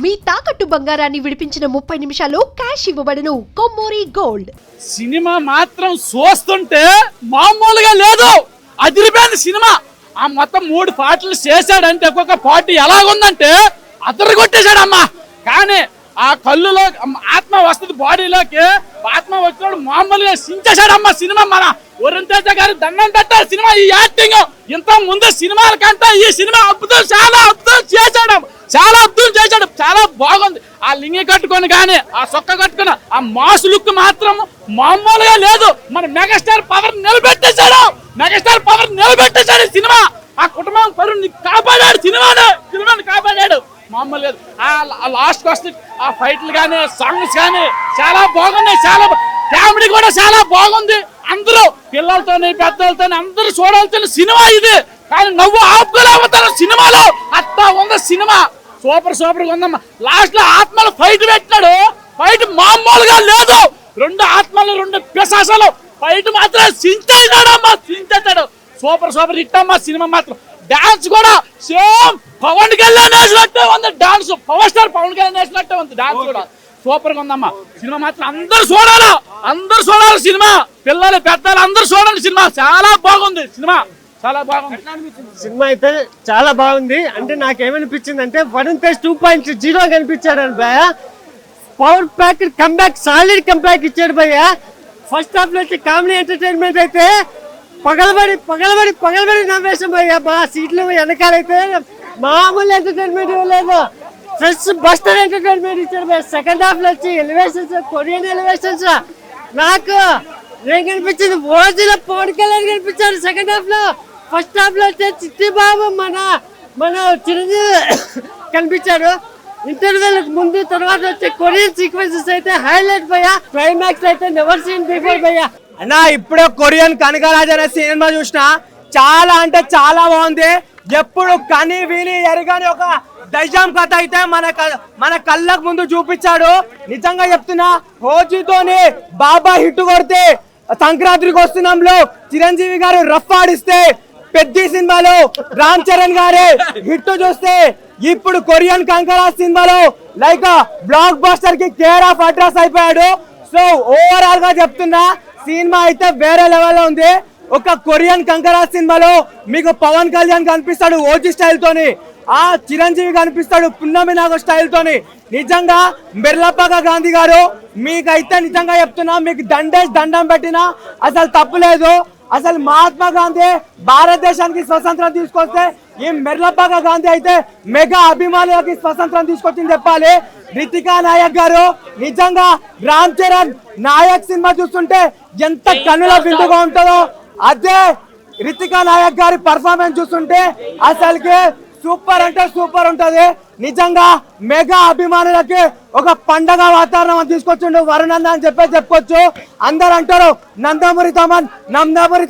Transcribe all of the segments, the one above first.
మీ తాకట్టు బంగారాన్ని విడిపించిన 30 నిమిషాల్లో క్యాష్ ఇవ్వబడును. కొమ్మూరి గోల్డ్. సినిమా మాత్రం చూస్తుంటే మామూలుగా లేదు, అదిరిపోయింది సినిమా. ఆ మొత్తం 3 పాటలు చేశాడంటే ఒక్కొక్క పాట ఎలాగుందంటే అతను కొట్టేశాడమ్మా. కానీ ఆ కళ్ళులో ఆత్మ వస్తుంది, బాడీలోకి ఆత్మ వచ్చినప్పుడు మామూలుగా సించేశాడమ్మా సినిమా. మన వరుణ్ తేజ గారు దండం పెట్టారు సినిమా. ఈ యాక్టింగ్ ఇంత ముందు సినిమాల కంటే ఈ సినిమా అద్భుతం, చాలా అద్భుతం చేశాడు, చాలా అద్భుతం చేశాడు, చాలా బాగుంది. ఆ లింగి కట్టుకొని కానీ ఆ సొక్క కట్టుకుని ఆ మాస్ లుక్ మాత్రం మామూలుగా లేదు. మన మెగాస్టార్ పవర్ నిలబెట్టేశాడు, మెగాస్టార్ పవర్ నిలబెట్టేశాడు సినిమా. ఆ కుటుంబం పరుని కాపాడాడు, సినిమాని కాపాడాడు, మామూలు లేదు. ఆ లాస్ట్ వస్తే ఆ ఫైట్లు కానీ సాంగ్స్ కానీ చాలా బాగున్నాయి, చాలా కామెడీ కూడా చాలా బాగుంది. అందరూ పిల్లలతోని పెద్దలతోని అందరూ చూడాల్సిన సినిమా ఇది. కానీ నవ్వు ఆపుకోలేకపోతారు సినిమాలో, అట్లా ఉంది సినిమా. సూపర్ ఉందమ్మా. లాస్ట్ లో ఆత్మలు ఫైట్ పెట్టినాడు, ఫైట్ మామూలుగా లేదు. 2 ఆత్మలు 2 పిశాసాలు ఫైట్ మాత్రం సించేశాడు. సూపర్ హిట్ అమ్మా సినిమా మాత్రం. డాన్స్ కూడా సేమ్ పవన్ కళ్యాణ్ వేసినట్టే ఉంది dance, power star Pawan Kalyan వేసినట్టే ఉంది డాన్స్ కూడా. సూపర్ గా ఉందమ్మా సినిమా మాత్రం. అందరూ చూడాలి సినిమా, పిల్లలు పెద్దలు అందరూ చూడండి సినిమా. చాలా బాగుంది సినిమా, చాలా బాగుంది సినిమా అయితే చాలా బాగుంది. అంటే నాకేమనిపించింది అంటే వరుణ్ తేజ్ 2.0 కనిపించాడు అని భయ. Power pack comeback, solid comeback ఇచ్చాడు భయ. ఫస్ట్ హాఫ్ లో అయితే కామెడీ ఎంటర్టైన్మెంట్ అయితే పగలబడి నవ్వేసాం భయ్య. మా సీట్లు వెనకాలైతే మామూలు ఎంటర్టైన్మెంట్ లేదు, ఫ్రెష్ బస్టర్ ఎంటర్టైన్మెంట్ ఇచ్చాడు భయ్య. సెకండ్ హాఫ్ లో వచ్చి ఎలివేషన్స్, కొరియన్ ఎలివేషన్స్ నాకు ఏం కనిపించింది, ఓజీలో పవన్ కళ్యాణ్ కనిపించాడు సెకండ్ హాఫ్ లో. ఫస్ట్ హాఫ్ లో వచ్చే చిట్టి బాబు మన చిరంజీవి కనిపించాడు. ఇంటర్వెల్ ముందు తర్వాత వచ్చే కొరియన్ సీక్వెన్సెస్ అయితే హైలైట్ భయ్య. క్లైమాక్స్ అయితే నెవర్ సీన్ బిఫోర్ భయ్య. అన్నా ఇప్పుడే కొరియన్ కనకరాజ్ అనే సినిమా చూసిన, చాలా అంటే చాలా బాగుంది. ఎప్పుడు కని విని ఎరగని ఒక దైజాం కథ అయితే మన కళ్ళకు ముందు చూపించాడు. నిజంగా చెప్తున్నా, హోజీతోని బాబా హిట్ కొడితే సంక్రాంతికి వస్తున్నాంలో చిరంజీవి గారు రఫ్ ఆడిస్తే, పెద్ద సినిమాలో రామ్ చరణ్ గారే హిట్ చూస్తే, ఇప్పుడు కొరియన్ కంకరాజ్ సినిమాలో లైక్ బ్లాక్ బస్టర్ కి కేర్ ఆఫ్ అడ్రస్ అయిపోయాడు. సో ఓవరాల్ గా చెప్తున్నా, సినిమా అయితే వేరే లెవెల్లో ఉంది. ఒక కొరియన్ కంకరాజ్ సినిమాలో మీకు పవన్ కళ్యాణ్ కనిపిస్తాడు ఓజీ స్టైల్ తోని, ఆ చిరంజీవి కనిపిస్తాడు పున్నమి నాగ స్టైల్ తోని. నిజంగా మిర్లప్పగా గాంధీ గారు మీకైతే నిజంగా చెప్తున్నా, మీకు దండం పెట్టినా అసలు తప్పులేదు. అసలు మహాత్మా గాంధీ భారతదేశానికి స్వతంత్రం తీసుకొస్తే, ఈ మిర్లప్పగా గాంధీ అయితే మెగా అభిమానులకి స్వతంత్రం తీసుకొచ్చింది చెప్పాలి. రితికా నాయక్ గారు నిజంగా రామ్ చరణ్ నాయక్ సినిమా చూస్తుంటే ఎంత కన్నుల విందుగా ఉంటుందో, అదే రితికా నాయక్ గారి పర్ఫార్మెన్స్ చూస్తుంటే అసలుకి సూపర్ అంటే సూపర్ ఉంటది. నిజంగా మెగా అభిమానులకి ఒక పండగ వాతావరణం తీసుకొచ్చిండు వరుణ్ అన్న అని చెప్పుకోవచ్చు. అందరు అంటారు నందమూరి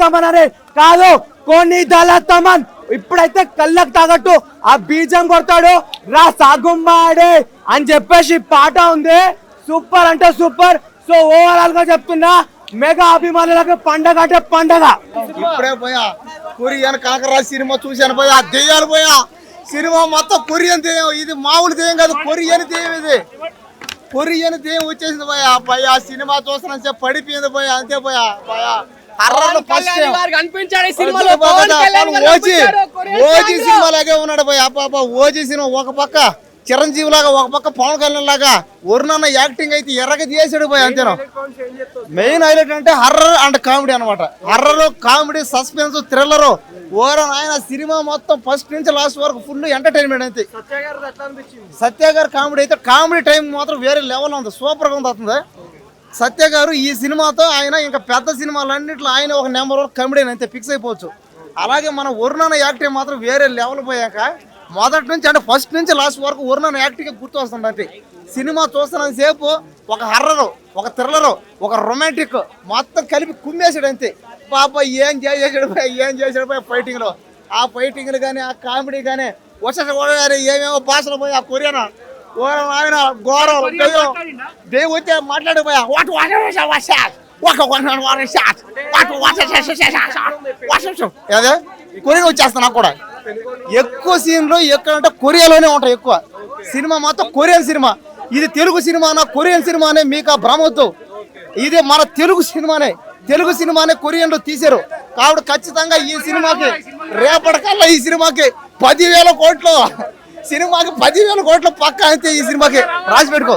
తమన్ అని, కాదు కొన్ని దళ తమన్. ఇప్పుడైతే కళ్ళకు తాగట్టు ఆ బీజం కొడతాడు, రా సాగుంబాడే అని చెప్పేసి పాట ఉంది. సూపర్ అంటే సూపర్. సో ఓవరాల్ గా చెప్తున్నా, మెగా అభిమానులకు పండగ అంటే పండగ. ఇప్పుడే పోయా కొరియన్ కాకరాజ్ సినిమా చూశాను పోయా, దెయ్యాలు పోయా. సినిమా మొత్తం కొరియన్ దెయ్యం, ఇది మామూలు దెయ్యం కాదు, కొరియన్ దెయ్యం. ఇది కొరియన్ దెయ్యం వచ్చేసింది పోయా. సినిమా చూస్తున్నా పడిపోయింది పోయా, అంతే పోయా. ఓజీ సినిమా లాగే ఉన్నాడు పోయా. పాప ఓజీ సినిమా ఒక పక్క చిరంజీవి లాగా, ఒక పక్క పవన్ కళ్యాణ్ లాగా. వరుణన్న యాక్టింగ్ అయితే ఎర్రగా తీసాడు పోయి, అంతేనా. మెయిన్ హైలైట్ అంటే హర్రర్ అండ్ కామెడీ అనమాట. Horror, comedy, suspense, thriller. Overall ఆయన సినిమా మొత్తం ఫస్ట్ నుంచి లాస్ట్ వరకు ఫుల్ ఎంటర్టైన్మెంట్ అయితే. సత్య గారు కామెడీ అయితే, కామెడీ టైం మాత్రం వేరే లెవెల్ ఉంది, సూపర్ గా ఉంది. సత్య గారు ఈ సినిమాతో ఆయన ఇంకా పెద్ద సినిమాలన్నింటిలో ఆయన ఒక నెంబర్ 1 కామెడీ అయితే ఫిక్స్ అయిపోవచ్చు. అలాగే మన వరుణన్న యాక్టింగ్ మాత్రం వేరే లెవెల్ పోయాక, మొదటి నుంచి అంటే ఫస్ట్ నుంచి లాస్ట్ వరకు వరుణన్న యాక్టింగ్ గుర్తు వస్తుంది. అంటే సినిమా చూస్తున్నంత సేపు ఒక హర్రర్, ఒక థ్రిల్లర్, ఒక రొమాంటిక్ మొత్తం కలిపి కుమ్మేసాడు అంతే. పాప ఏం చేసాడు పోయి ఫైటింగ్ లో. ఆ ఫైటింగ్లు కానీ, ఆ కామెడీ కానీ, కానీ ఏమేమో భాషలు పోయి ఆ కొరియన్ ఆయన ఘోరం దేవు వచ్చే మాట్లాడిపోయా. అదే కొరియన్ వచ్చేస్తా నాకు కూడా. ఎక్కువ సీన్లు ఎక్కడంటే కొరియాలోనే ఉంటాయి ఎక్కువ. సినిమా మాత్రం కొరియన్ సినిమా. ఇది తెలుగు సినిమానా కొరియన్ సినిమానే మీకు ఆ భ్రమవద్దు. ఇది మన తెలుగు సినిమానే కొరియన్లో తీశారు. కాబట్టి ఖచ్చితంగా ఈ సినిమాకి రేపటికల్లా ఈ సినిమాకి 10,000 కోట్లు, సినిమాకి 10,000 కోట్లు పక్కా అయితే ఈ సినిమాకి రాసి పెట్టుకో.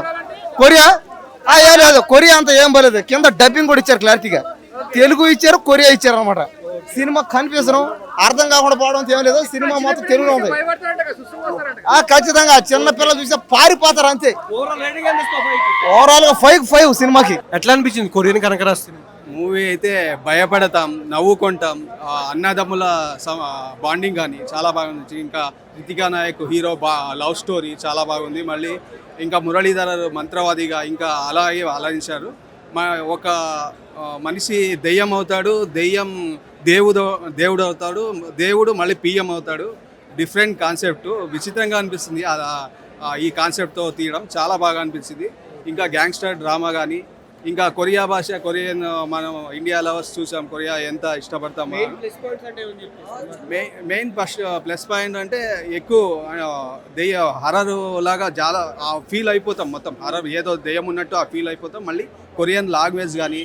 కొరియా ఏం లేదు, కొరియా అంతా ఏం పోలేదు. కింద డబ్బింగ్ కూడా ఇచ్చారు క్లారిటీగా. తెలుగు ఇచ్చారు, కొరియా ఇచ్చారు అనమాట. సినిమా కన్ఫ్యూజన్ అర్థం కాకుండా పోవడం ఏం లేదు. సినిమా మొత్తం తెలుగులో ఉంది. ఖచ్చితంగా చిన్న పిల్లలు చూస్తే పారిపోతారు అంతే. ఓవరాల్ గా 5 సినిమాకి. ఎట్లా అనిపించింది కొరియన్ కనకరాజ్ సినిమా? మూవీ అయితే భయపడతాం, నవ్వుకుంటాం. అన్నదమ్ముల బాండింగ్ కానీ చాలా బాగుంది. ఇంకా Ritika Nayak hero love story చాలా బాగుంది. మళ్ళీ ఇంకా మురళీధర్ మంత్రవాదిగా ఇంకా అలాగే అలరించారు. ఒక మనిషి దెయ్యం అవుతాడు, దెయ్యం దేవుడు అవుతాడు, దేవుడు మళ్ళీ పిఎం అవుతాడు. డిఫరెంట్ కాన్సెప్ట్, విచిత్రంగా అనిపిస్తుంది. ఈ కాన్సెప్ట్తో తీయడం చాలా బాగా అనిపించింది. ఇంకా గ్యాంగ్స్టర్ డ్రామా కానీ, ఇంకా కొరియా భాష, కొరియన్ మనం ఇండియా లవర్స్ చూసాం, కొరియా ఎంత ఇష్టపడతాం. మెయిన్ ప్లస్ పాయింట్ అంటే ఎక్కువ హర్రర్ లాగా చాలా ఫీల్ అయిపోతాం. మొత్తం హర్రర్ ఏదో దెయ్యం ఉన్నట్టు ఆ ఫీల్ అయిపోతాం. మళ్ళీ కొరియన్ లాంగ్వేజ్ కానీ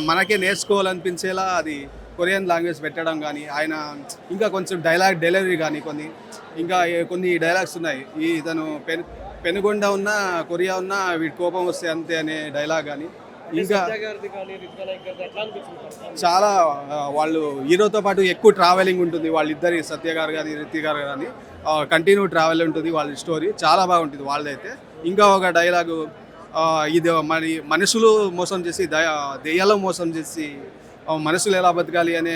మనకే నేర్చుకోవాలనిపించేలా అది కొరియన్ లాంగ్వేజ్ పెట్టడం కానీ, ఆయన ఇంకా కొంచెం డైలాగ్ డెలివరీ కానీ కొన్ని డైలాగ్స్ ఉన్నాయి. ఇతను పెనుగొండ ఉన్న కొరియా ఉన్న వీటి కోపం వస్తే అంతే అనే డైలాగ్ కానీ, ఇంకా చాలా వాళ్ళు హీరోతో పాటు ఎక్కువ ట్రావెలింగ్ ఉంటుంది. వాళ్ళిద్దరి సత్య గారు కానీ రితి గారు కానీ కంటిన్యూ ట్రావెల్ ఉంటుంది. వాళ్ళ స్టోరీ చాలా బాగుంటుంది వాళ్ళదైతే. ఇంకా ఒక డైలాగు, ఇది మరి మనుషులు మోసం చేసి దెయ్యాలు మోసం చేసి మనుషులు ఎలా బతకాలి అనే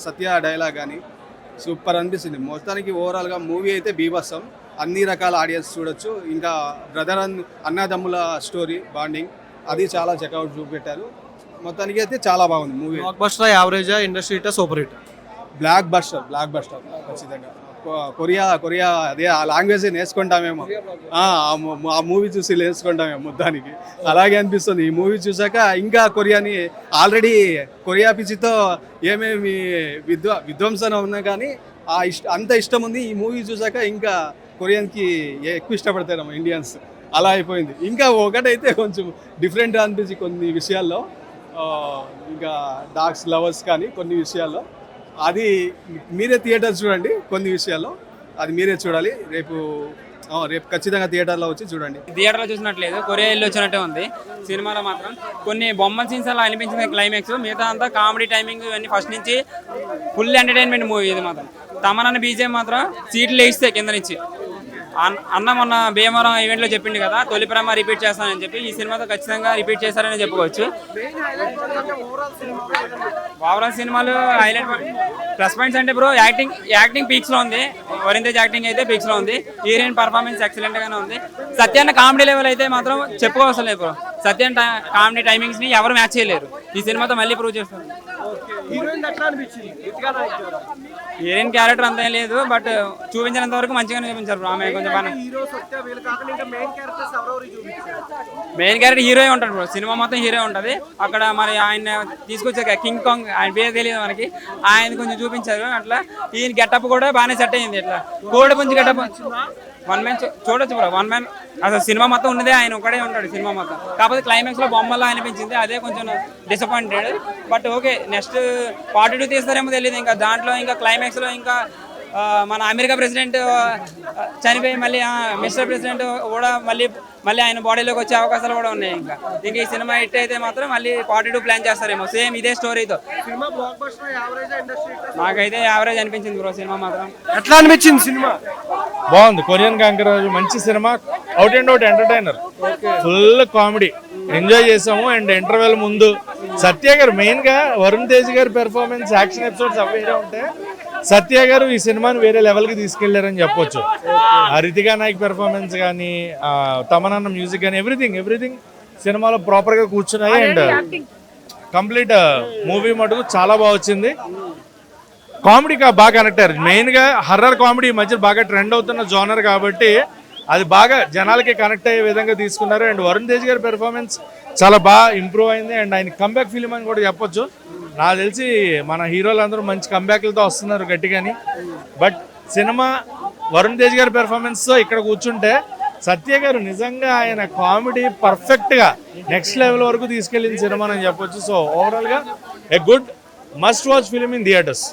సత్య డైలాగ్ కానీ సూపర్ అనిపిస్తుంది. మొత్తానికి ఓవరాల్గా మూవీ అయితే బీభత్సం. అన్ని రకాల ఆడియన్స్ చూడొచ్చు. ఇంకా బ్రదర్ అన్నదమ్ముల స్టోరీ బాండింగ్ అది చాలా చెక్అవుట్ చూపెట్టారు. మొత్తానికి అయితే చాలా బాగుంది మూవీ. బ్లాక్ బస్టర్ యావరేజా, ఇండస్ట్రీ హిట్టా, సూపర్ హిట్? బ్లాక్ బస్టర్ ఖచ్చితంగా. కొరియా అదే ఆ లాంగ్వేజ్ నేర్చుకుంటామేమో, ఆ మూవీ చూసి నేర్చుకుంటామేమో మొత్తానికి అలాగే అనిపిస్తుంది. ఈ మూవీ చూసాక ఇంకా కొరియాని ఆల్రెడీ కొరియా పిచ్చితో ఏమేమి విధ్వంసన ఉన్నా కానీ అంత ఇష్టం ఉంది. ఈ మూవీ చూసాక ఇంకా కొరియన్కి ఎక్కువ ఇష్టపడతారు ఇండియన్స్. అలా అయిపోయింది. ఇంకా ఒకటైతే కొంచెం డిఫరెంట్ అనిపించి కొన్ని విషయాల్లో, ఇంకా డాగ్స్ లవర్స్ కానీ కొన్ని విషయాల్లో అది మీరే థియేటర్ చూడండి. కొన్ని విషయాల్లో అది మీరే చూడాలి. రేపు ఖచ్చితంగా థియేటర్లో వచ్చి చూడండి. థియేటర్లో చూసినట్లేదు, కొరియా వెళ్ళి వచ్చినట్టే ఉంది. సినిమాలో మాత్రం కొన్ని బొమ్మల సీన్స్ అలా అనిపించింది క్లైమాక్స్. మిగతా అంతా కామెడీ టైమింగ్ ఇవన్నీ ఫస్ట్ నుంచి ఫుల్ ఎంటర్టైన్మెంట్ మూవీ. ఇది మాత్రం తమనన్న బీజేపీ మాత్రం సీట్లు వేస్తే కింద నుంచి. అన్న మొన్న భీమవరం ఈవెంట్లో చెప్పింది కదా, తొలి ప్రేమ రిపీట్ చేస్తానని చెప్పి. ఈ సినిమాతో ఖచ్చితంగా రిపీట్ చేస్తారని చెప్పుకోవచ్చు. ఓవరాల్ సినిమాలు హైలైట్ ప్లస్ పాయింట్స్ అంటే బ్రో యాక్టింగ్ పీక్స్లో ఉంది. వరుణ్ తేజ్ యాక్టింగ్ అయితే పీక్స్లో ఉంది. హీరోయిన్ పర్ఫార్మెన్స్ ఎక్సలెంట్గానే ఉంది. సత్యాన్న కామెడీ లెవెల్ అయితే మాత్రం చెప్పుకోవసం లేదు బ్రో. సత్యాన్న కామెడీ టైమింగ్స్ని ఎవరు మ్యాచ్ చేయలేరు. ఈ సినిమాతో మళ్ళీ ప్రూవ్ చేస్తారు. హీరోయిన్ క్యారెక్టర్ అంత ఏం లేదు, బట్ చూపించినంత వరకు మంచిగానే చూపించారు. ఆమె కొంచెం బాగా మెయిన్ క్యారెక్టర్ హీరో ఉంటాడు బ్రో. సినిమా మొత్తం హీరో ఉంటుంది. అక్కడ మరి ఆయన తీసుకొచ్చాక కింగ్ కాంగ్, ఆయన పేరు తెలియదు మనకి, ఆయన కొంచెం చూపించారు. అట్లా ఈయన గెటప్ కూడా బాగానే సెట్ అయ్యింది. ఇట్లా కోడి పుంజి గెటప్ వన్ మ్యాన్ చూడొచ్చు బ్రో. వన్ మ్యాన్ అసలు సినిమా మొత్తం ఉన్నదే ఆయన ఒకడే ఉంటాడు సినిమా మొత్తం. కాకపోతే క్లైమాక్స్లో బొమ్మలా అనిపించింది, అదే కొంచెం disappointed. But okay, next part 2 తీస్తారేమో తెలియదు. ఇంకా దాంట్లో ఇంకా క్లైమాక్స్లో ఇంకా మన అమెరికా ప్రెసిడెంట్ చనిపోయి మళ్ళీ మిస్టర్ ప్రెసిడెంట్ కూడా మళ్ళీ ఆయన బాడీలోకి వచ్చే అవకాశాలు కూడా ఉన్నాయి. ఇంకా ఈ సినిమా హిట్ అయితే మాత్రం మళ్ళీ పార్ట్ 2 ప్లాన్ చేస్తారేమో సేమ్ ఇదే స్టోరీతో. నాకైతే యావరేజ్ అనిపించింది బ్రో సినిమా మాత్రం. ఎట్లా అనిపించింది సినిమా? బాగుంది. కొరియన్ కాంకరాజ్ మంచి cinema, out and out entertainer, full comedy enjoy చేసాము. అండ్ ఇంటర్వెల్ ముందు సత్య గారు మెయిన్ గా వరుణ్ తేజ్ గారి పెర్ఫార్మెన్స్, యాక్షన్ ఎపిసోడ్స్ అవి వేరే ఉంటే, సత్య గారు ఈ సినిమాని వేరే లెవెల్కి తీసుకెళ్లారని చెప్పొచ్చు. రితికా నాయక్ పెర్ఫార్మెన్స్ కానీ, తమనన్న మ్యూజిక్ కానీ, ఎవ్రీథింగ్ సినిమాలో ప్రాపర్గా కూర్చున్నాయి. అండ్ కంప్లీట్ మూవీ మటుకు చాలా బాగా వచ్చింది. కామెడీ బాగా కనెక్ట్ అయ్యారు. మెయిన్గా హర్రర్ కామెడీ ఈ మధ్య బాగా ట్రెండ్ అవుతున్న జోనర్ కాబట్టి అది బాగా జనాలకి కనెక్ట్ అయ్యే విధంగా తీసుకున్నారు. అండ్ వరుణ్ తేజ్ గారి పెర్ఫార్మెన్స్ చాలా బాగా ఇంప్రూవ్ అయింది. అండ్ ఆయన కంబ్యాక్ ఫిలిం అని కూడా చెప్పొచ్చు. నాకు తెలిసి మన హీరోలు అందరూ మంచి కంబ్యాక్లతో వస్తున్నారు గట్టిగాని. బట్ సినిమా వరుణ్ తేజ్ గారి పెర్ఫార్మెన్స్తో ఇక్కడ కూర్చుంటే సత్య గారు నిజంగా ఆయన కామెడీ పర్ఫెక్ట్గా నెక్స్ట్ లెవెల్ వరకు తీసుకెళ్ళిన సినిమా అని చెప్పొచ్చు. సో ఓవరాల్గా a good must watch film in theatres.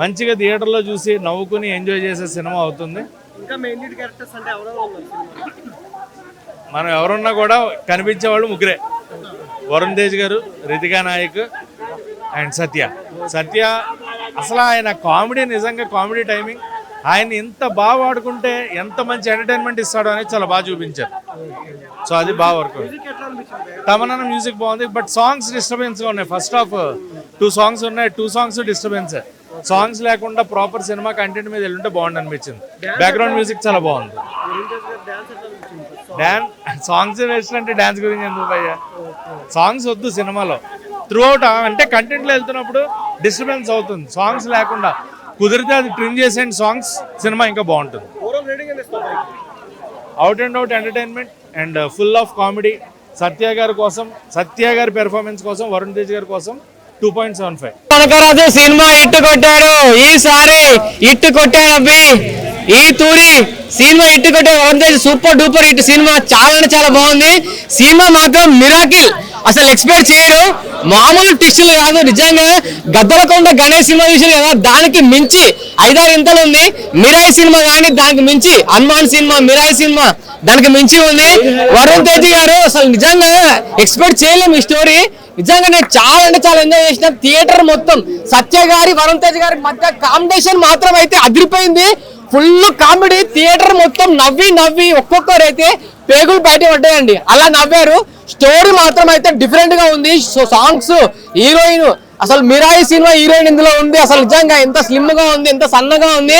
మంచిగా థియేటర్లో చూసి నవ్వుకుని ఎంజాయ్ చేసే సినిమా అవుతుంది. ఇంకా మెయిన్ లీడ్ క్యారెక్టర్స్ అంటే ఎవరెవరు ఉన్నారు? మనం ఎవరున్నా కూడా కనిపించే వాళ్ళు ముగ్గురే, వరుణ్ తేజ్ గారు, రితికా నాయక్ అండ్ సత్య. అసలు ఆయన కామెడీ నిజంగా కామెడీ టైమింగ్, ఆయన ఎంత బాగా వాడుకుంటే ఎంత మంచి ఎంటర్టైన్మెంట్ ఇస్తాడో అనేది చాలా బాగా చూపించారు. సో అది బాగా వర్క్. తమన్నా మ్యూజిక్ బాగుంది, బట్ సాంగ్స్ డిస్టర్బెన్స్గా ఉన్నాయి. ఫస్ట్ హాఫ్ 2 సాంగ్స్ ఉన్నాయి, 2 సాంగ్స్ డిస్టర్బెన్స్. సాంగ్స్ లేకుండా ప్రాపర్ సినిమా కంటెంట్ మీద వెళ్ళుంటే బాగుంది అనిపించింది. బ్యాక్గ్రౌండ్ మ్యూజిక్ చాలా బాగుంది. సాంగ్స్ వేస్ట్ అంటే డాన్స్ గురించి ఎందుకు భయ్యా? సాంగ్స్ వద్దు సినిమాలో. త్రూ అవుట్ అంటే కంటెంట్లో వెళ్తున్నప్పుడు డిస్టర్బెన్స్ అవుతుంది. సాంగ్స్ లేకుండా కుదిరితే అది ట్రిమ్ చేసేయండి సాంగ్స్, సినిమా ఇంకా బాగుంటుంది. Out and out entertainment and full of comedy. Satya గారి పెర్ఫార్మెన్స్ కోసం, వరుణ్ తేజ్ గారి కోసం 2.75. కనకరాజు సినిమా ఇట్టు కొట్టాడు, ఈసారి ఇట్టు కొట్టాడు. ఈ తూరి సినిమా ఇట్టు కొట్టాడు. Varun Tej super duper hit. Cinema చాలా అంటే చాలా బాగుంది. సినిమా మాత్రం మిరాకిల్, అసలు ఎక్స్పెక్ట్ చేయరు. మామూలు ట్విస్టులు కాదు, నిజంగా గద్దలకొండ గణేష్ సినిమా చూసారు కదా, దానికి మించి 5-6 ఇంతలు ఉంది. మిరాయి సినిమా కానీ దానికి మించి, హనుమాన్ సినిమా, మిరాయి సినిమా దానికి మించి ఉంది. వరుణ్ తేజ్ గారు అసలు నిజంగా ఎక్స్పెక్ట్ చేయలేము ఈ స్టోరీ. నిజంగా నేను చాలా అంటే చాలా ఎంజాయ్ చేసిన. థియేటర్ మొత్తం సత్య గారి, వరుణ్ తేజ్ గారి మధ్య కాంబినేషన్ మాత్రం అయితే అదిరిపోయింది. Full comedy. థియేటర్ మొత్తం నవ్వి ఒక్కొక్కరు అయితే పేగులు బయట పడ్డాయండి, అలా నవ్వారు. స్టోరీ మాత్రం అయితే డిఫరెంట్ గా ఉంది. సో సాంగ్స్, హీరోయిన్, అసలు మిరాయి సినిమా హీరోయిన్ ఇందులో ఉంది. అసలు నిజంగా ఎంత స్లిమ్ గా ఉంది, ఎంత సన్నగా ఉంది.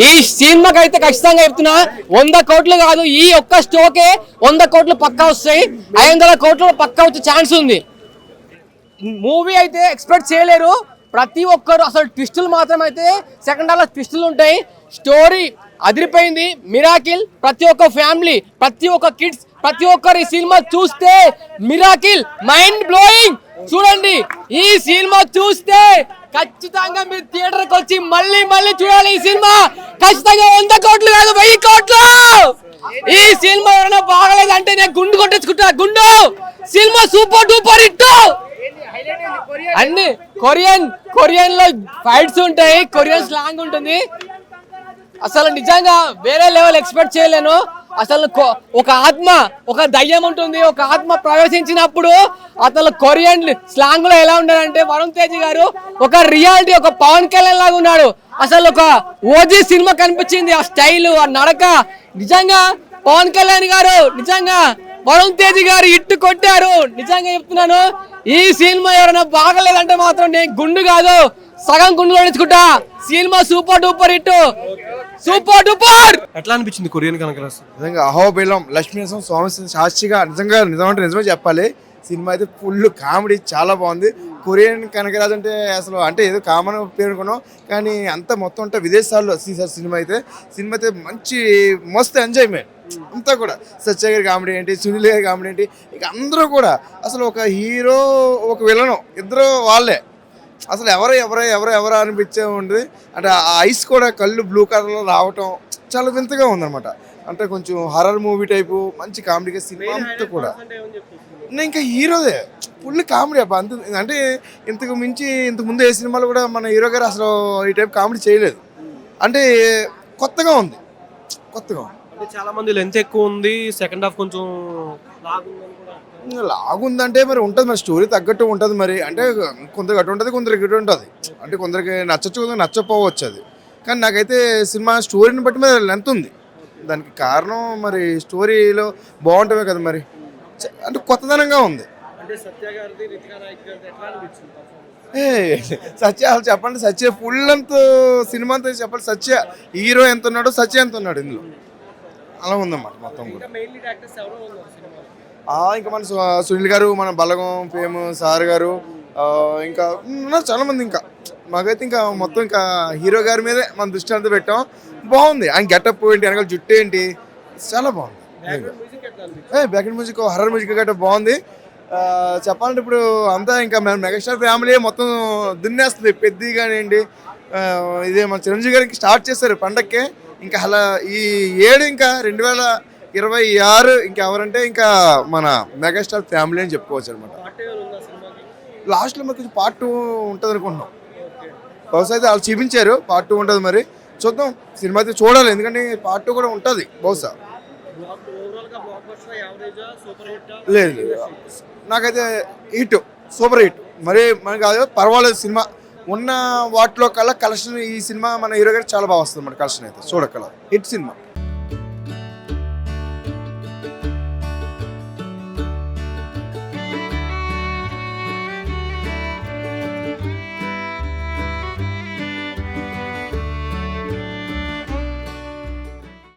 ఈ సినిమాకి అయితే ఖచ్చితంగా చెప్తున్నా 100 కోట్లు కాదు, ఈ ఒక్క స్టోకే 100 కోట్లు పక్కా వస్తాయి. 500 కోట్లు పక్కా వచ్చే ఛాన్స్ ఉంది. మూవీ అయితే ఎక్స్పెక్ట్ చేయలేరు ప్రతి ఒక్కరు. అసలు ట్విస్టులు మాత్రం అయితే సెకండ్ హాఫ్ లో ట్విస్టులు ఉంటాయి. స్టోరీ అదిరిపోయింది, మిరాకిల్. ప్రతి ఒక్క ఫ్యామిలీ, ప్రతి ఒక్క కిడ్స్, ప్రతి ఒక్కరు ఈ సినిమా చూస్తే మిరాకిల్, మైండ్ బ్లోయింగ్. చూడండి, ఈ సినిమా చూస్తే ఖచ్చితంగా మీరు థియేటర్ కి వచ్చి మళ్ళీ చూడాలి. ఈ సినిమా ఖచ్చితంగా 100 కోట్లు కాదు, 1000 కోట్లు. ఈ సినిమా ఎవరైనా బాగలేదంటే నేను గుండు కొట్టేసుకుంటా. గుండు సినిమా సూపర్ డూపర్ హిట్. అన్ని కొరియన్ లో ఫైట్స్ ఉంటాయి, కొరియన్ స్లాంగ్ ఉంటుంది. అసలు నిజంగా వేరే లెవెల్ ఎక్స్పెక్ట్ చేయలేను. అసలు ఒక ఆత్మ, ఒక దయ్యం ఉంటుంది. ఒక ఆత్మ ప్రవేశించినప్పుడు అసలు కొరియన్ స్లాంగ్ లో ఎలా ఉండాలంటే, వరుణ్ తేజ్ గారు ఒక రియాలిటీ, ఒక పవన్ కళ్యాణ్ లాగా ఉన్నాడు. అసలు ఒక ఓజీ సినిమా కనిపించింది. ఆ స్టైల్, ఆ నడక, నిజంగా పవన్ కళ్యాణ్ గారు, నిజంగా వరుణ్ తేజ్ గారు ఇట్టు కొట్టారు. నిజంగా చెప్తున్నాను, ఈ సినిమా ఎవరైనా బాగలేదంటే మాత్రం నేను గుండు కాదు, సగం గుండు కొడుచుకుంటా. సినిమా super duper hit, super duper. ఎట్లా అనిపించింది కొరియన్ కనకరాజు? నిజంగా అహోబిలం లక్ష్మీనరసింహ స్వామి సాక్షిగా నిజమే చెప్పాలి. సినిమా అయితే ఫుల్ కామెడీ, చాలా బాగుంది. కొరియన్ కనకరాజు అంటే ఏదో కామన్ పేరుకున్నాం, కానీ అంతా మొత్తం అంటే విదేశాల్లో తీసారు సినిమా అయితే. మంచి మస్తు ఎంజాయ్మెంట్ అంతా కూడా. సత్య గారి కామెడీ ఏంటి, సునీల్ గారి కామెడీ ఏంటి, ఇక అందరూ కూడా అసలు ఒక హీరో, ఒక విలను, ఇద్దరు వాళ్ళే. అసలు ఎవరో అనిపించే ఉంటుంది. అంటే ఆ ఐస్ కూడా కళ్ళు బ్లూ కలర్లో రావటం చాలా వింతగా ఉందన్నమాట. అంటే కొంచెం హర్రర్ మూవీ టైపు, మంచి కామెడీగా సినిమా అంతా కూడా. ఇంకా హీరోదే ఫుల్ కామెడీ అబ్బా. అంటే ఇంతకు ముందు ఏ సినిమాలు కూడా మన హీరో గారు అసలు ఈ టైప్ కామెడీ చేయలేదు. అంటే కొత్తగా ఉంది. అంటే చాలా మంది లెంత్ ఎక్కువ ఉంది, సెకండ్ హాఫ్ కొంచెం లాగుందంటే మరి ఉంటుంది, మరి స్టోరీ తగ్గట్టు ఉంటుంది. మరి అంటే కొందరికి అటు ఉంటుంది, కొందరికి ఇటు ఉంటుంది. అంటే కొందరికి నచ్చచ్చు, కొందరికి నచ్చపోవచ్చు. అది కానీ నాకైతే సినిమా స్టోరీని బట్టి మరి లెంత్ ఉంది. దానికి కారణం మరి స్టోరీలో బాగుంటామే కదా మరి. అంటే కొత్తదనంగా ఉంది. సత్య అసలు చెప్పండి, సత్య ఫుల్ అంత సినిమా అంతా చెప్పండి. సత్య హీరో ఎంత ఉన్నాడో సత్య ఎంత ఉన్నాడు ఇందులో, అలా ఉందన్నమాట మొత్తం కూడా. ఇంకా మన సునీల్ గారు, మన బలగం ఫేమ్ సార్ గారు, ఇంకా ఉన్నారు చాలా మంది. ఇంకా మాకైతే ఇంకా మొత్తం ఇంకా హీరో గారి మీదే మన దృష్టి అంతా పెట్టాం. బాగుంది. ఆయన గెటప్ ఏంటి, వెనకాల జుట్టు ఏంటి, చాలా బాగుంది. బ్యాక్గ్రౌండ్ మ్యూజిక్, హర్రర్ మ్యూజిక్ గట్రా బాగుంది. చెప్పాలంటే ఇప్పుడు అంతా ఇంకా మెగాస్టార్ ఫ్యామిలీ మొత్తం దున్నేస్తుంది పెద్ద కానివ్వండి. ఇదే మన చిరంజీవి గారికి స్టార్ట్ చేశారు పండక్కే. ఇంకా అలా ఈ ఏడు ఇంకా 2026 ఇంకా ఎవరంటే ఇంకా మన మెగాస్టార్ ఫ్యామిలీ అని చెప్పుకోవచ్చు అనమాట. లాస్ట్లో మరి కొంచెం పార్ట్ 2 ఉంటుంది అనుకుంటున్నాం. బహుశా అయితే వాళ్ళు చూపించారు పార్ట్ 2 ఉంటుంది. మరి చూద్దాం, సినిమా అయితే చూడాలి, ఎందుకంటే పార్ట్ 2 కూడా ఉంటుంది బహుశా. లేదు నాకైతే హిట్, సూపర్ హిట్. మరి మనకి కాదు పర్వాలేదు, సినిమా ఉన్న వాటిలో కల్లా కలెక్షన్ ఈ సినిమా మన హీరో గారికి చాలా బాగా వస్తుంది అన్నమాట. కలెక్షన్ అయితే చూడక్కల హిట్ సినిమా.